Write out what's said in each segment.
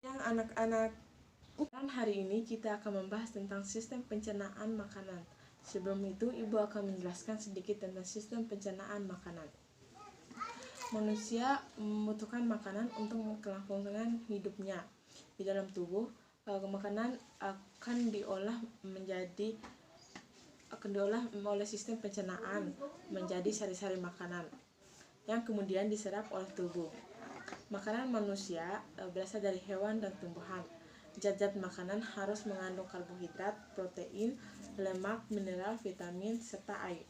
Yang anak-anak, hari ini kita akan membahas tentang sistem pencernaan makanan. Sebelum itu, Ibu akan menjelaskan sedikit tentang sistem pencernaan makanan. Manusia membutuhkan makanan untuk kelangsungan hidupnya. Di dalam tubuh, makanan akan diolah oleh sistem pencernaan menjadi sari-sari makanan yang kemudian diserap oleh tubuh. Makanan manusia berasal dari hewan dan tumbuhan. Zat-zat makanan harus mengandung karbohidrat, protein, lemak, mineral, vitamin, serta air.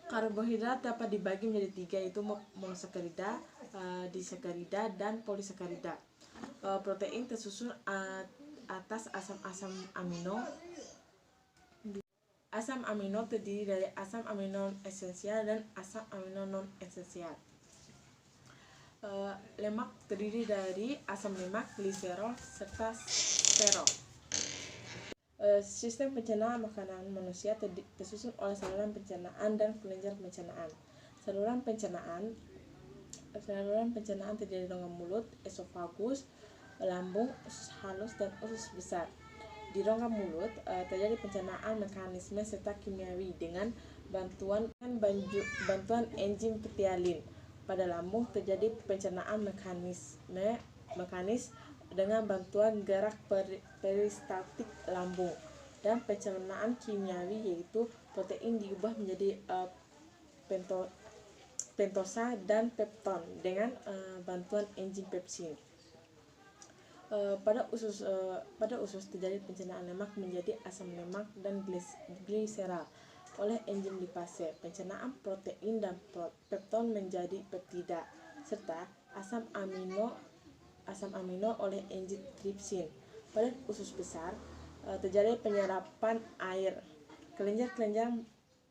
Karbohidrat dapat dibagi menjadi tiga, yaitu monosakarida, disakarida, dan polisakarida. Protein tersusun atas asam amino. Asam amino terdiri dari asam amino esensial dan asam amino non esensial. Lemak terdiri dari asam lemak, gliserol, serta sterol. Sistem pencernaan makanan manusia tersusun oleh saluran pencernaan dan kelenjar pencernaan. Saluran pencernaan terdiri dari rongga mulut, esofagus, lambung, usus halus, dan usus besar. Di rongga mulut terjadi pencernaan mekanisme serta kimiawi dengan bantuan enzim ptyalin. Pada lambung terjadi pencernaan mekanis dengan bantuan gerak peristaltik lambung, dan pencernaan kimiawi yaitu protein diubah menjadi pentosa dan pepton dengan bantuan enzim pepsin. Pada usus terjadi pencernaan lemak menjadi asam lemak dan gliserol oleh enzim lipase, pencernaan protein dan pepton menjadi peptida, serta asam amino oleh enzim tripsin. Pada usus besar terjadi penyerapan air. Kelenjar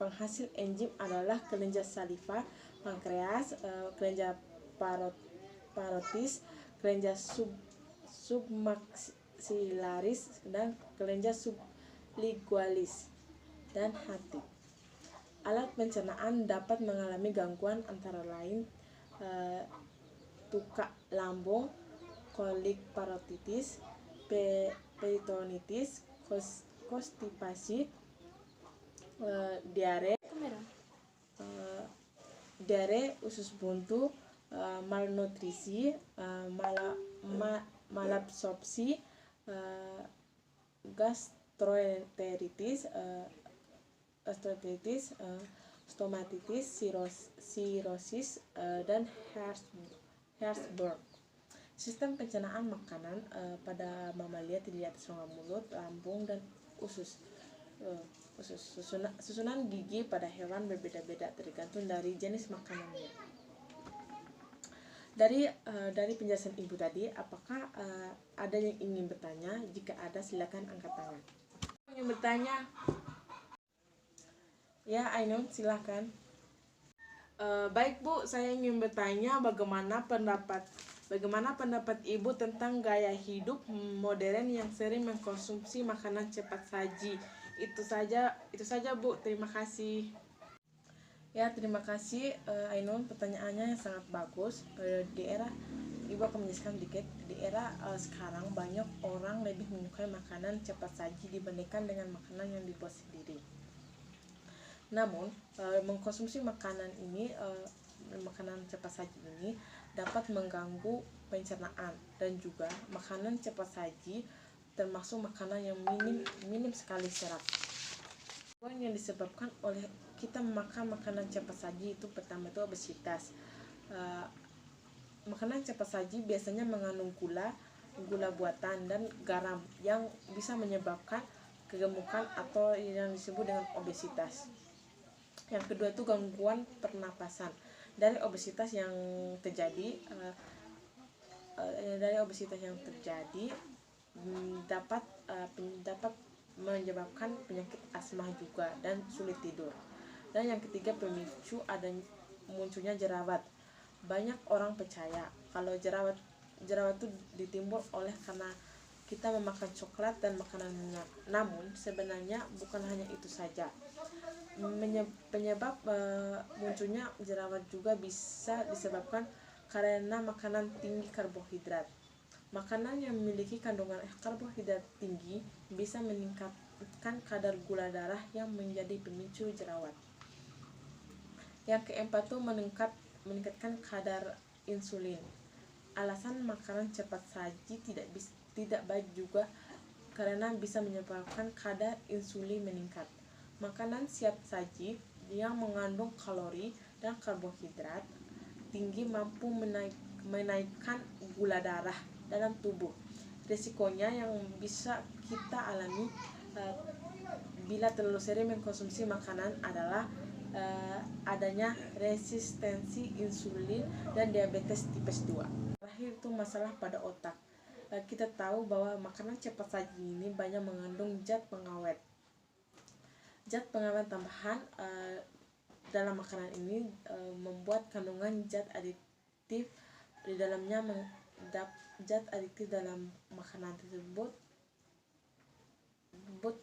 penghasil enzim adalah kelenjar saliva, pankreas, kelenjar parotis, kelenjar submaxillaris, dan kelenjar sublingualis, dan hati. Alat pencernaan dapat mengalami gangguan antara lain tukak lambung, kolik parotitis, peritonitis, konstipasi, diare, usus buntu, malnutrisi, malabsorpsi, gastroenteritis, stomatitis, sirosis, dan Herzberg. Sistem pencernaan makanan pada mamalia terdiri atas rongga mulut, lambung, dan usus. Susunan gigi pada hewan berbeda-beda tergantung dari jenis makanannya. Dari penjelasan Ibu tadi, apakah ada yang ingin bertanya? Jika ada, silakan angkat tangan. Ingin bertanya? Ya, Ainun, silakan. Baik Bu, saya ingin bertanya bagaimana pendapat Ibu tentang gaya hidup modern yang sering mengkonsumsi makanan cepat saji. Itu saja Bu, terima kasih. Ya, terima kasih Ainun, pertanyaannya sangat bagus. Ibu akan menjelaskan sedikit. Di era sekarang banyak orang lebih menyukai makanan cepat saji dibandingkan dengan makanan yang dibuat sendiri. Namun, mengkonsumsi makanan cepat saji ini dapat mengganggu pencernaan, dan juga makanan cepat saji termasuk makanan yang minim sekali serat. Yang disebabkan oleh kita memakan makanan cepat saji itu, pertama itu obesitas. Makanan cepat saji biasanya mengandung gula buatan dan garam yang bisa menyebabkan kegemukan atau yang disebut dengan obesitas. Yang kedua itu gangguan pernapasan. Dari obesitas yang terjadi dapat menyebabkan penyakit asma juga dan sulit tidur. Dan yang ketiga, pemicu munculnya jerawat. Banyak orang percaya kalau jerawat itu ditimbul karena kita memakan coklat dan makanan minyak. Namun sebenarnya bukan hanya itu saja. Penyebab munculnya jerawat juga bisa disebabkan karena makanan tinggi karbohidrat. Makanan yang memiliki kandungan karbohidrat tinggi bisa meningkatkan kadar gula darah yang menjadi pemicu jerawat. Yang keempat tuh meningkatkan kadar insulin. Alasan makanan cepat saji tidak baik juga karena bisa menyebabkan kadar insulin meningkat. Makanan siap saji yang mengandung kalori dan karbohidrat tinggi mampu menaikkan gula darah dalam tubuh. Risikonya yang bisa kita alami bila terlalu sering mengkonsumsi makanan adalah adanya resistensi insulin dan diabetes tipe 2. Terakhir itu masalah pada otak. Kita tahu bahwa makanan cepat saji ini banyak mengandung zat pengawet. Zat pengawet tambahan dalam makanan ini membuat kandungan zat adiktif di dalamnya. Zat adiktif dalam makanan tersebut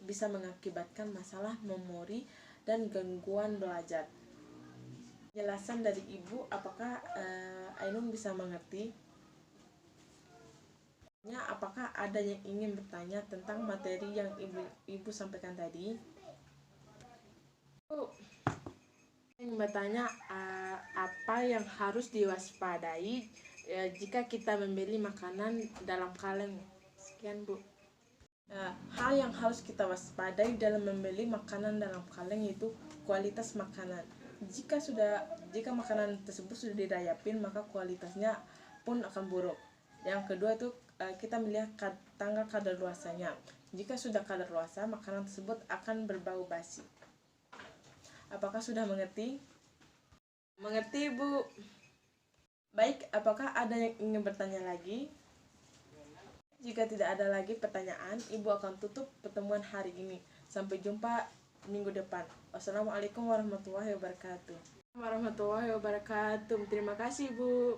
bisa mengakibatkan masalah memori dan gangguan belajar. Penjelasan dari Ibu, apakah Ainun bisa mengerti? Apakah ada yang ingin bertanya tentang materi yang Ibu sampaikan tadi? Ingin bertanya apa yang harus diwaspadai jika kita membeli makanan dalam kaleng. Sekian Bu. Hal yang harus kita waspadai dalam membeli makanan dalam kaleng yaitu kualitas makanan. Jika makanan tersebut sudah dirayapin, maka kualitasnya pun akan buruk. Yang kedua itu kita melihat tanggal kadaluarsanya. Jika sudah kadaluarsa, makanan tersebut akan berbau basi. Apakah sudah mengerti? Mengerti Bu? Baik, apakah ada yang ingin bertanya lagi? Jika tidak ada lagi pertanyaan, Ibu akan tutup pertemuan hari ini. Sampai jumpa minggu depan. Wassalamualaikum warahmatullahi wabarakatuh. Terima kasih Bu.